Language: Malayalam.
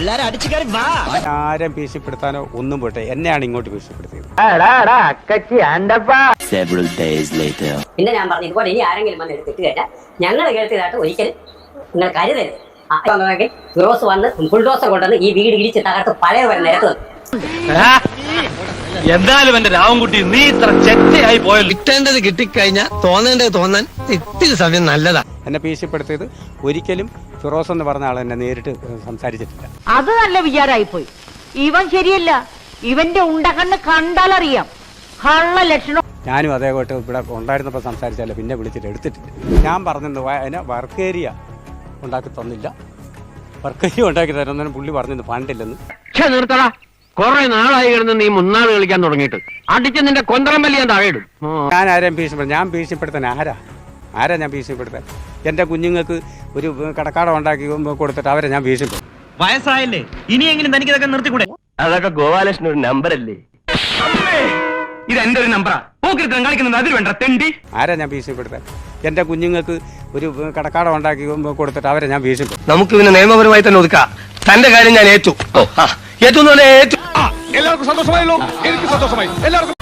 എല്ലാരും അടിച്ചു കയറി വാ. ആരും ഭീഷണിപ്പെടുത്താനോ ഒന്നും പോട്ടെ, എന്നെയാണ് ഇങ്ങോട്ട് ഭീഷണിപ്പെടുത്തിയത്. പിന്നെ ഞാൻ പറഞ്ഞു ഇതുപോലെ ഇനി ആരെങ്കിലും വന്ന് എടുത്തിട്ട് കഴിഞ്ഞാൽ ഞങ്ങൾ കേൾത്തിയതായിട്ട് ഒരിക്കലും നിങ്ങൾ കരുതരുത്. ഫിറോസ് വന്ന് ബുൾഡോസർ കൊണ്ടുവന്ന് ഈ വീട് ഇടിച്ച് തകർത്ത് പഴയ വരെ നിരത്തുന്നത്. എന്തായാലും എന്റെ രാവൻകുട്ടി നീ ഇത്ര ചെറ്റയായി പോയല്ലോ. കിട്ടേണ്ടത് കിട്ടിക്കഴിഞ്ഞാൽ തോന്നേണ്ടത് തോന്നാൻ ഇത്തിരി സമയം നല്ലതാ. എന്നെ ഭീഷണിപ്പെടുത്തിയത് ഒരിക്കലും ഫിറോസ് എന്ന് പറഞ്ഞ ആൾ എന്നെ നേരിട്ട് സംസാരിച്ചിട്ടില്ല. അത് നല്ല വിചാരമായിപ്പോയി. ഇവൻ ശരിയല്ല. ഇവന്റെ ഉണ്ടകണ്ണ് കണ്ടാലറിയാം കള്ള ലക്ഷണം. ഞാനും അതേപോട്ട് ഇവിടെ ഉണ്ടായിരുന്നപ്പോൾ സംസാരിച്ചാലോ, പിന്നെ വിളിച്ചിട്ട് എടുത്തിട്ടില്ല. ഞാൻ പറഞ്ഞത് അതിനെ വർക്ക് ഏരിയ ഉണ്ടാക്കി തന്നില്ല, വർക്ക് ഏരിയ ഉണ്ടാക്കി തരുന്നതിന് പുള്ളി പറഞ്ഞത് ഫണ്ടില്ലെന്ന്. നിർത്തടാ, കൊറേ നാളായി കിടന്ന് നീ മുന്നാൾ കളിക്കാൻ തുടങ്ങിയിട്ട് അടിച്ച് നിന്റെ കൊന്തറമ്പല്ലി ഞാൻ താഴെയിടും. ഞാൻ ആരെയും ഭീഷണിപ്പെടുത്താൻ, ഞാൻ ഭീഷണിപ്പെടുത്താൻ ആരാ ഞാൻ ഭീഷണിപ്പെടുത്താൻ? എൻ്റെ കുഞ്ഞുങ്ങൾക്ക് ഒരു കടക്കാടം ഉണ്ടാക്കി കൊടുത്തിട്ട് അവരെ ഞാൻ ഭീഷണിപ്പെടുത്തും. വയസ്സായില്ലേ, ഇനിയെങ്കിലും തനിക്ക് ഇതൊക്കെ നിർത്തിക്കൂടെ? അതൊക്കെ ഗോപാലകൃഷ്ണൻ ഒരു നമ്പർ അല്ലേ? ഇത് എന്റെ ഒരു നമ്പറാ. പോക്കിരുത്തം കളിക്കുന്നത് അതിൽ വേണ്ട തെണ്ടി. ആരാ ഞാൻ ഭീഷണിപ്പെടുത്താൻ? എൻ്റെ കുഞ്ഞുങ്ങൾക്ക് ഒരു കടക്കാടം ഉണ്ടാക്കി കൊടുത്തിട്ട് അവരെ ഞാൻ ഭീഷണിപ്പെടുത്തും. നമുക്ക് പിന്നെ നിയമപരമായി തന്നെ ഒതുക്കാം. തന്റെ കാര്യം ഞാൻ ഏറ്റു. ഏറ്റു. എല്ലാവർക്കും സന്തോഷമായല്ലോ. എനിക്ക് സന്തോഷമായി. എല്ലാവർക്കും